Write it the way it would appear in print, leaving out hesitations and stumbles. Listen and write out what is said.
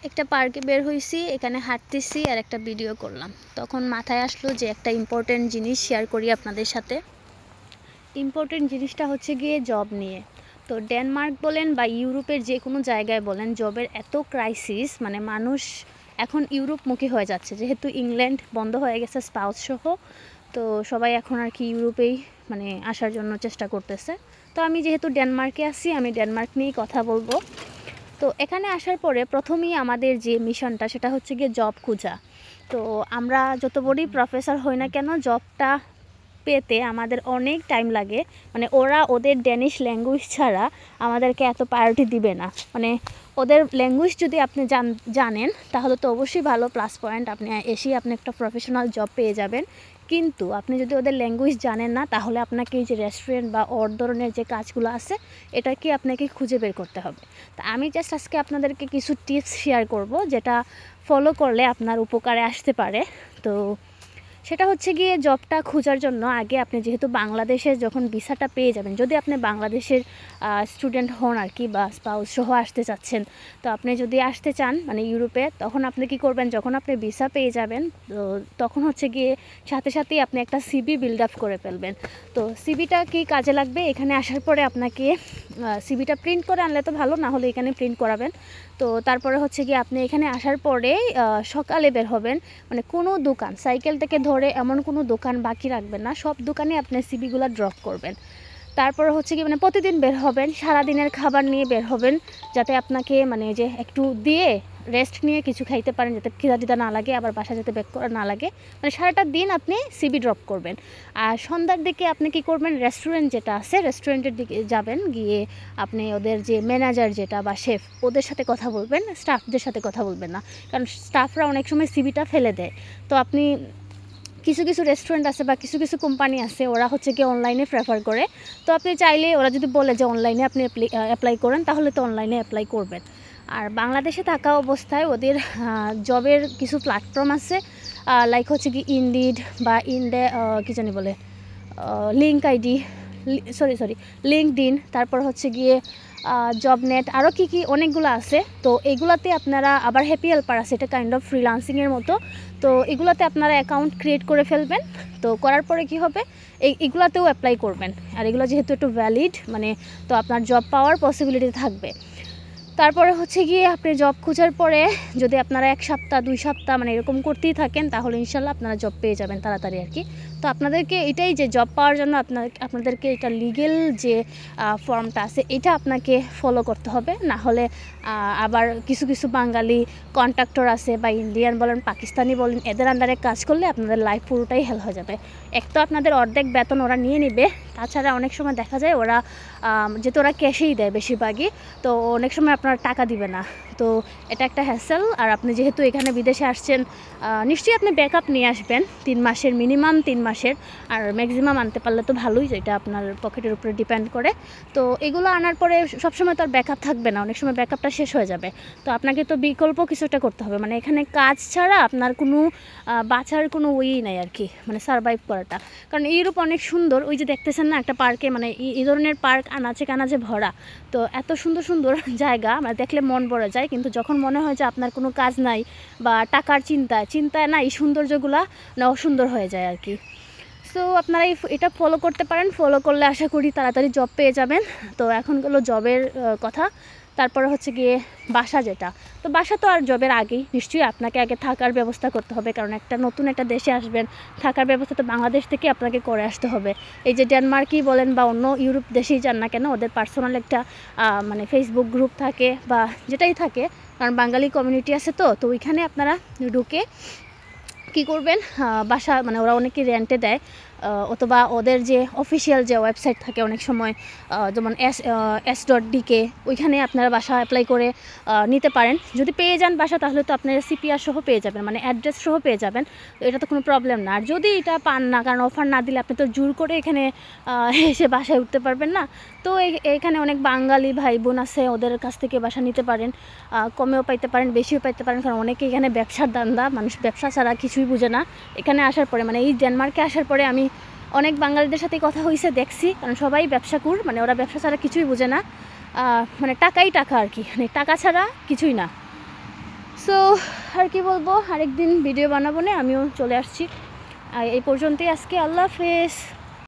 একটা পার্কে বের হইছি, এখানে হাঁটতেছি আর একটা ভিডিও করলাম। তখন মাথায় আসলো যে একটা ইম্পর্টেন্ট জিনিস শেয়ার করি আপনাদের সাথে। ইম্পর্টেন্ট জিনিসটা হচ্ছে গিয়ে জব নিয়ে। তো ডেনমার্ক বলেন বা ইউরোপের যে কোনো জায়গায় বলেন, জবের এত ক্রাইসিস, মানে মানুষ এখন ইউরোপমুখী হয়ে যাচ্ছে, যেহেতু ইংল্যান্ড বন্ধ হয়ে গেছে স্পাউস সহ। তো সবাই এখন আর কি ইউরোপেই মানে আসার জন্য চেষ্টা করতেছে। তো আমি যেহেতু ডেনমার্কে আছি, আমি ডেনমার্ক নিয়েই কথা বলবো। তো এখানে আসার পরে প্রথমেই আমাদের যে মিশনটা সেটা হচ্ছে গিয়ে জব খোঁজা। তো আমরা যত বড়ই প্রফেসর হই না কেন, জবটা পেতে আমাদের অনেক টাইম লাগে। মানে ওরা ওদের ড্যানিশ ল্যাঙ্গুয়েজ ছাড়া আমাদেরকে এত প্রায়োরিটি দিবে না। মানে ওদের ল্যাঙ্গুয়েজ যদি আপনি জানেন তাহলে তো অবশ্যই ভালো প্লাস পয়েন্ট, আপনি এসেই আপনি একটা প্রফেশনাল জব পেয়ে যাবেন। কিন্তু আপনি যদি ওদের ল্যাঙ্গুয়েজ জানেন না, তাহলে আপনাকে এই যে রেস্টুরেন্ট বা ওর ধরনের যে কাজগুলো আছে এটা কি আপনাকে খুঁজে বের করতে হবে। তা আমি জাস্ট আজকে আপনাদেরকে কিছু টিপস শেয়ার করব, যেটা ফলো করলে আপনার উপকারে আসতে পারে। তো সেটা হচ্ছে গিয়ে জবটা খোঁজার জন্য আগে আপনি যেহেতু বাংলাদেশে যখন ভিসাটা পেয়ে যাবেন, যদি আপনি বাংলাদেশের স্টুডেন্ট হন আর কি, বা স্পাউস সহ আসতে চাচ্ছেন, তো আপনি যদি আসতে চান মানে ইউরোপে, তখন আপনি কি করবেন, যখন আপনি ভিসা পেয়ে যাবেন তো তখন হচ্ছে গিয়ে সাথে সাথেই আপনি একটা সিভি বিল্ড আপ করে ফেলবেন। তো সিভিটা কি কাজে লাগবে, এখানে আসার পরে আপনাকে সিভিটা প্রিন্ট করে আনলে তো ভালো, না হলে এখানে প্রিন্ট করাবেন। তো তারপরে হচ্ছে গিয়ে আপনি এখানে আসার পরে সকালে বের হবেন, মানে কোনো দোকান সাইকেল থেকে ধরে এমন কোনো দোকান বাকি রাখবেন না, সব দোকানে আপনি সিভিগুলো ড্রপ করবেন। তারপর হচ্ছে কি মানে প্রতিদিন বের হবেন, সারাদিনের খাবার নিয়ে বের হবেন, যাতে আপনাকে মানে যে একটু দিয়ে রেস্ট নিয়ে কিছু খাইতে পারেন, যাতে খিদা টিদা না লাগে, আবার বাসা যেতে ব্যাক করা না লাগে। মানে সারাটা দিন আপনি সিবি ড্রপ করবেন। আর সন্ধ্যার দিকে আপনি কি করবেন, রেস্টুরেন্ট যেটা আছে রেস্টুরেন্টের দিকে যাবেন, গিয়ে আপনি ওদের যে ম্যানেজার যেটা বা শেফ ওদের সাথে কথা বলবেন, স্টাফদের সাথে কথা বলবেন না, কারণ স্টাফরা অনেক সময় সিবিটা ফেলে দেয়। তো আপনি কিছু কিছু রেস্টুরেন্ট আছে বা কিছু কিছু কোম্পানি আছে, ওরা হচ্ছে কি অনলাইনে প্রেফার করে। তো আপনি চাইলে ওরা যদি বলে যে অনলাইনে আপনি অ্যাপ্লাই করেন, তাহলে তো অনলাইনে অ্যাপ্লাই করবেন। আর বাংলাদেশে থাকা অবস্থায় ওদের জবের কিছু প্ল্যাটফর্ম আছে, লাইক হচ্ছে কি ইনডিড বা কি জানি বলে, লিঙ্ক আইডি, সরি লিঙ্কডইন, তারপর হচ্ছে গিয়ে জবনেট, আরও কি অনেকগুলো আছে। তো এগুলাতে আপনারা আবার হ্যাপি হেল্পার আছে, এটা কাইন্ড অফ ফ্রিলান্সিংয়ের মতো। তো এগুলাতে আপনারা অ্যাকাউন্ট ক্রিয়েট করে ফেলবেন। তো করার পরে কি হবে, এগুলাতেও অ্যাপ্লাই করবেন। আর এগুলো যেহেতু একটু ভ্যালিড, মানে তো আপনার জব পাওয়ার পসিবিলিটি থাকবে। তারপরে হচ্ছে গিয়ে আপনি জব খোঁজার পরে যদি আপনারা 1 সপ্তাহ 2 সপ্তাহ মানে এরকম করতেই থাকেন, তাহলে ইনশাল্লাহ আপনারা জব পেয়ে যাবেন তাড়াতাড়ি আর কি। তো আপনাদেরকে এটাই যে জব পাওয়ার জন্য আপনাদেরকে এটা লিগেল যে ফর্মটা আছে এটা আপনাকে ফলো করতে হবে। না হলে আবার কিছু কিছু বাঙালি কন্ট্রাক্টর আছে বা ইন্ডিয়ান বলেন পাকিস্তানি বলেন, এদের আন্ডারে কাজ করলে আপনাদের লাইফ পুরোটাই হেল হয়ে যাবে। এক তো আপনাদের অর্ধেক বেতন ওরা নিয়ে নেবে, তাছাড়া অনেক সময় দেখা যায় ওরা যেহেতু ওরা ক্যাশেই দেয় বেশিরভাগই, তো অনেক সময় আপনার টাকা দিবে না। তো এটা একটা হ্যাসেল। আর আপনি যেহেতু এখানে বিদেশে আসছেন, নিশ্চয়ই আপনি ব্যাকআপ নিয়ে আসবেন 3 মাসের, মিনিমাম 3 মাসের, আর ম্যাক্সিমাম আনতে পারলে তো ভালোই, যেটা আপনার পকেটের উপরে ডিপেন্ড করে। তো এগুলো আনার পরে সবসময় তো আর ব্যাকআপ থাকবে না, অনেক সময় ব্যাকআপটা শেষ হয়ে যাবে। তো আপনাকে তো বিকল্প কিছুটা করতে হবে, মানে এখানে কাজ ছাড়া আপনার কোনো বাঁচার কোনো ওয়েই নাই আর কি, মানে সারভাইভ করাটা। কারণ ইউরোপ অনেক সুন্দর, ওই যে দেখতেছেন না একটা পার্কে, মানে এই ধরনের পার্ক আনাচে কানাচে ভরা। তো এত সুন্দর সুন্দর জায়গা মানে দেখলে মন ভরে যায়, কিন্তু যখন মনে হয় যে আপনার কোনো কাজ নাই বা টাকার চিন্তায় না, এই সৌন্দর্যগুলো না অসুন্দর হয়ে যায় আর কি। সো আপনারা এটা ফলো করতে পারেন, ফলো করলে আশা করি তাড়াতাড়ি জব পেয়ে যাবেন। তো এখন গেলো জবের কথা। তারপরে হচ্ছে গিয়ে বাসা যেটা, তো বাসা তো আর জবের আগেই নিশ্চয়ই আপনাকে আগে থাকার ব্যবস্থা করতে হবে, কারণ নতুন একটা দেশে আসবেন, থাকার ব্যবস্থা তো বাংলাদেশ থেকে আপনাকে করে আসতে হবে। এই যে ডেনমার্কই বলেন বা অন্য ইউরোপ দেশেই যান না কেন, ওদের পার্সোনাল একটা মানে ফেসবুক গ্রুপ থাকে বা যেটাই থাকে, কারণ বাঙালি কমিউনিটি আছে। তো ওইখানে আপনারা ঢুকে কী করবেন, বাসা মানে ওরা অনেকে রেন্টে দেয়, অথবা ওদের যে অফিসিয়াল যে ওয়েবসাইট থাকে অনেক সময়, যেমন s.dk, ওইখানে আপনারা বাসা অ্যাপ্লাই করে নিতে পারেন। যদি পেয়ে যান বাসা, তাহলে তো আপনারা সিপিআর সহ পেয়ে যাবেন, মানে অ্যাড্রেস সহ পেয়ে যাবেন। তো এটা তো কোনো প্রবলেম না। আর যদি এটা পান না, কারণ অফার না দিলে আপনি তো জোর করে এখানে এসে বাসায় উঠতে পারবেন না। তো এখানে অনেক বাঙালি ভাই বোন আছে, ওদের কাছ থেকে বাসা নিতে পারেন, কমেও পাইতে পারেন, বেশিও পাইতে পারেন, কারণ অনেকে এখানে ব্যবসার ধান্দা, মানুষ ব্যবসা ছাড়া কিছুই বুঝে না। এখানে আসার পরে মানে এই ডেনমার্কে আসার পরে আমি অনেক বাঙালিদের সাথে কথা হয়েছে, দেখছি, কারণ সবাই ব্যবসাকুর, মানে ওরা ব্যবসা ছাড়া কিছুই বুঝে না, মানে টাকাই টাকা আর কি, মানে টাকা ছাড়া কিছুই না। সো আর কি বলবো, আরেকদিন ভিডিও বানাবো না, আমিও চলে আসছি। এই পর্যন্তই আজকে, আল্লাহ হাফেজ।